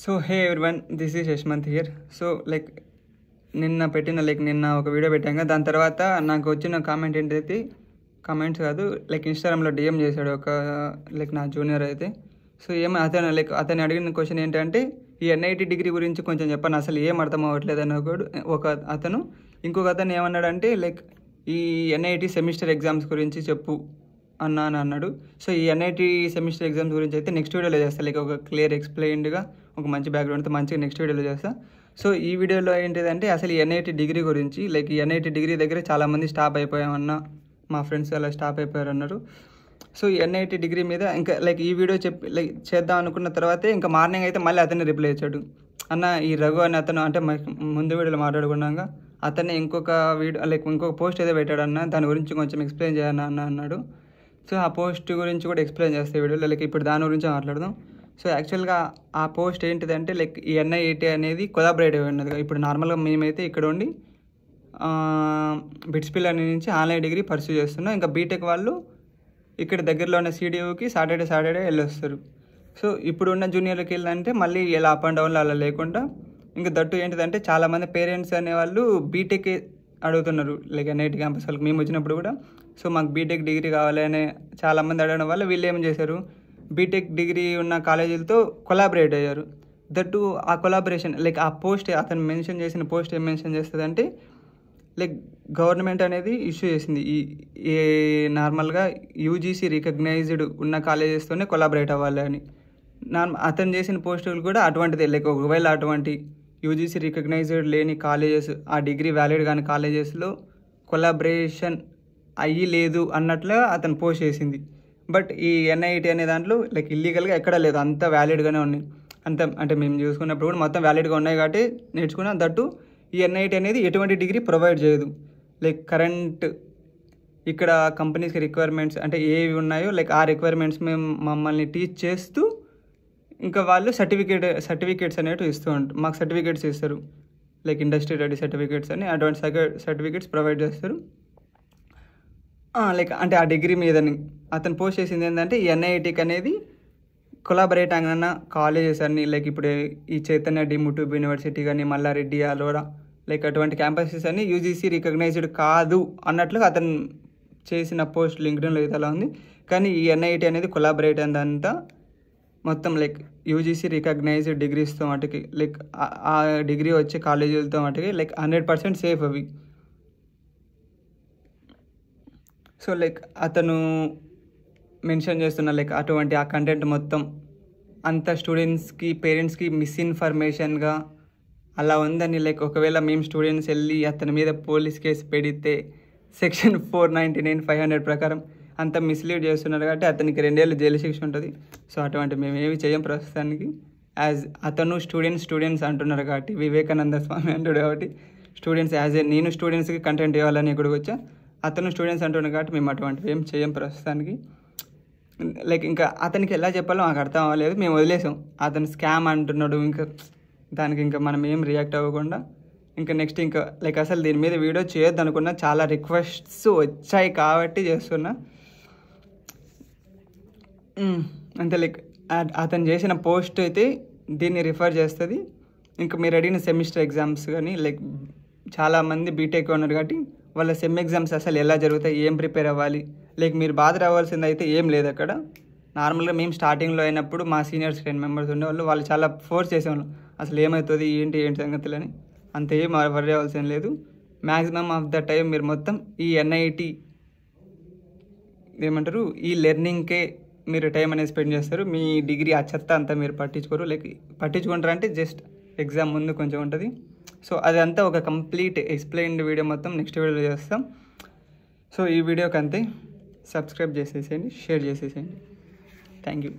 So hey everyone, this is Yashmanth here. So నిన్న ఒక video పెట్టాక దాని తర్వాత నాకు వచ్చిన కామెంట్ ఏంటైతే కామెంట్స్ కాదు ఇన్స్టాగ్రామ్లో డిఎం చేశాడు ఒక నా జూనియర్ అయితే. సో అతను అడిగిన క్వశ్చన్ ఏంటంటే ఈ ఎన్ఐటి డిగ్రీ గురించి కొంచెం చెప్పాను, అసలు ఏం అర్థం అవ్వట్లేదు అని ఒక అతను. ఇంకొక అతను ఏమన్నాడంటే ఈ ఎన్ఐటి సెమిస్టర్ ఎగ్జామ్స్ గురించి చెప్పు అని అన్నాడు. సో ఈ ఎన్ఐటి సెమిస్టర్ ఎగ్జామ్స్ గురించి అయితే నెక్స్ట్ వీడియోలో చేస్తాను, ఒక క్లియర్ ఎక్స్ప్లెయిన్డ్గా ఒక మంచి బ్యాక్గ్రౌండ్తో మంచిగా నెక్స్ట్ వీడియోలో చేస్తాను. సో ఈ వీడియోలో ఏంటిదంటే అసలు ఈ ఎన్ఐటి డిగ్రీ గురించి ఈ ఎన్ఐటి డిగ్రీ దగ్గర చాలామంది స్టాప్ అయిపోయామన్న, మా ఫ్రెండ్స్ అలా స్టాప్ అయిపోయారు అన్నారు. సో ఈ ఎన్ఐటి డిగ్రీ మీద ఇంకా ఈ వీడియో చేద్దాం అనుకున్న తర్వాతే ఇంకా మార్నింగ్ అయితే మళ్ళీ అతన్ని రిప్లై ఇచ్చాడు. అన్న ఈ రఘు అని అతను అంటే ముందు వీడియోలో మాట్లాడుకున్నాక అతన్ని ఇంకొక ఇంకొక పోస్ట్ ఏదో పెట్టాడన్న, దాని గురించి కొంచెం ఎక్స్ప్లెయిన్ చేయాలన్న అన్నాడు. సో ఆ పోస్ట్ గురించి కూడా ఎక్స్ప్లెయిన్ చేస్తే వీడియోలో ఇప్పుడు దాని గురించి మాట్లాడదాం. సో యాక్చువల్గా ఆ పోస్ట్ ఏంటిదంటే ఈ ఎన్ఐటి అనేది కొలాబరేట్ అయి ఉన్నది. ఇప్పుడు నార్మల్గా మేమైతే ఇక్కడ ఉండి బిట్స్పిల్ నుంచి ఆన్లైన్ డిగ్రీ పర్సూ చేస్తున్నాం. ఇంకా బీటెక్ వాళ్ళు ఇక్కడ దగ్గరలో ఉన్న సిడియూకి సాటర్డే వెళ్ళొస్తారు. సో ఇప్పుడు ఉన్న జూనియర్కి వెళ్ళాలంటే మళ్ళీ ఇలా అప్ అండ్ డౌన్లో అలా లేకుండా ఇంకా దట్టు ఏంటిదంటే చాలామంది పేరెంట్స్ అనేవాళ్ళు బీటెక్ అడుగుతున్నారు ఎన్ఐటి క్యాంపస్ వాళ్ళకి. మేము వచ్చినప్పుడు కూడా సో మాకు బీటెక్ డిగ్రీ కావాలి అని చాలామంది అడగడం వల్ల వీళ్ళు ఏం చేశారు, బీటెక్ డిగ్రీ ఉన్న కాలేజీలతో కొలాబరేట్ అయ్యారు. దట్టు ఆ కొలాబరేషన్ ఆ పోస్ట్ అతను మెన్షన్ చేసిన పోస్ట్ ఏం మెన్షన్ చేస్తుంది అంటే గవర్నమెంట్ అనేది ఇష్యూ చేసింది ఈ నార్మల్గా యూజీసీ రికగ్నైజ్డ్ ఉన్న కాలేజెస్తోనే కొలాబరేట్ అవ్వాలి అని. అతను చేసిన పోస్టులు కూడా అటువంటిదే. ఒకవేళ అటువంటి యూజీసీ రికగ్నైజ్డ్ లేని కాలేజెస్, ఆ డిగ్రీ వ్యాలిడ్ కాని కాలేజెస్లో కొలాబరేషన్ అయ్యి లేదు అన్నట్లు అతను పోస్ట్ చేసింది. బట్ ఈ ఎన్ఐటి అనే దాంట్లో ఇల్లీగల్గా ఎక్కడా లేదు, అంత వ్యాలిడ్గానే ఉన్నాయి. అంత అంటే మేము చూసుకున్నప్పుడు కూడా మొత్తం వ్యాలిడ్గా ఉన్నాయి కాబట్టి నేర్చుకున్నాం. దట్టు ఈ ఎన్ఐటి అనేది ఎటువంటి డిగ్రీ ప్రొవైడ్ చేయదు. కరెంట్ ఇక్కడ కంపెనీస్కి రిక్వైర్మెంట్స్ అంటే ఏవి ఉన్నాయో ఆ రిక్వైర్మెంట్స్ మేము మమ్మల్ని టీచ్ చేస్తూ ఇంకా వాళ్ళు సర్టిఫికేట్స్ అనేవి ఇస్తూ ఉంటారు. మాకు సర్టిఫికేట్స్ ఇస్తారు, ఇండస్ట్రీ రెడీ సర్టిఫికేట్స్ అని అటువంటి సర్టిఫికేట్స్ ప్రొవైడ్ చేస్తారు. అంటే ఆ డిగ్రీ మీదని అతను పోస్ట్ చేసింది ఏంటంటే ఈ ఎన్ఐటికి అనేది కొలాబరేట్ అయిన కాలేజెస్ అన్ని ఇప్పుడు ఈ చైతన్య డిముటూబ్ యూనివర్సిటీ కానీ మల్లారెడ్డి అలోరా అటువంటి క్యాంపసెస్ అన్ని యూజీసీ రికగ్నైజ్డ్ కాదు అన్నట్లుగా అతను చేసిన పోస్ట్ లింక్డ్ఇన్లో ఇదిలా ఉంది. కానీ ఈ ఎన్ఐటి అనేది కొలాబరేట్ అయిందంతా మొత్తం యూజీసీ రికగ్నైజ్డ్ డిగ్రీస్తో మటుకి ఆ డిగ్రీ వచ్చే కాలేజీలతో మటుకి 100% సేఫ్ అవి. సో అతను మెన్షన్ చేస్తున్న అటువంటి ఆ కంటెంట్ మొత్తం అంత స్టూడెంట్స్కి పేరెంట్స్కి మిస్ఇన్ఫర్మేషన్గా అలా ఉందని ఒకవేళ మేము స్టూడెంట్స్ వెళ్ళి అతని మీద పోలీస్ కేసు పెడితే సెక్షన్ 499 500 ప్రకారం అంత మిస్లీడ్ చేస్తున్నారు కాబట్టి అతనికి 2 ఏళ్ళు జైలు శిక్ష ఉంటుంది. సో అటువంటి మేము ఏమి చేయం ప్రస్తుతానికి. అతను స్టూడెంట్స్ అంటున్నారు కాబట్టి, వివేకానంద స్వామి అంటాడు కాబట్టి స్టూడెంట్స్ నేను స్టూడెంట్స్కి కంటెంట్ ఇవ్వాలని ఇక్కడికి వచ్చా, అతను స్టూడెంట్స్ అంటున్నారు కాబట్టి మేము అటువంటివి ఏం చేయం ప్రస్తుతానికి. ఇంకా అతనికి ఎలా చెప్పాలో మాకు అర్థం అవ్వలేదు, మేము వదిలేసాం. అతను స్కామ్ అంటున్నాడు, ఇంకా దానికి ఇంకా మనం ఏం రియాక్ట్ అవ్వకుండా ఇంకా నెక్స్ట్ ఇంకా అసలు దీని మీద వీడియో చేయొద్దు అనుకున్నా, చాలా రిక్వెస్ట్స్ వచ్చాయి కాబట్టి చేస్తున్నా అంతే. అతను చేసిన పోస్ట్ అయితే దీన్ని రిఫర్ చేస్తుంది. ఇంకా మీరు అడిగిన సెమిస్టర్ ఎగ్జామ్స్ కానీ చాలామంది బీటెక్ ఉన్నారు కాబట్టి వాళ్ళ సెమ్ ఎగ్జామ్స్ అసలు ఎలా జరుగుతాయి, ఏం ప్రిపేర్ అవ్వాలి, మీరు బాధ రావాల్సింది అయితే ఏం లేదు అక్కడ. నార్మల్గా మేము స్టార్టింగ్లో అయినప్పుడు మా సీనియర్స్ 10 మెంబర్స్ ఉండేవాళ్ళు, వాళ్ళు చాలా ఫోర్స్ చేసేవాళ్ళు అసలు ఏమవుతుంది ఏంటి సంగతులని. అంత ఏం వర్రీ అవ్వాల్సిన లేదు. మ్యాక్సిమం ఆఫ్ ద టైం మీరు మొత్తం ఈ ఎన్ఐటి ఏమంటారు ఈ లెర్నింగ్కే మీరు టైం అనేది స్పెండ్ చేస్తారు. మీ డిగ్రీ ఆ చెత్త అంతా మీరు పట్టించుకోరు. పట్టించుకుంటారంటే జస్ట్ ఎగ్జామ్ ముందు కొంచెం ఉంటుంది. సో అదంతా ఒక కంప్లీట్ ఎక్స్ప్లెయిన్డ్ వీడియో మొత్తం నెక్స్ట్ వీడియోలో చేస్తాం. సో ఈ వీడియోకి అంతే. సబ్స్క్రైబ్ చేసేసేయండి, షేర్ చేసేసేయండి. Thank you.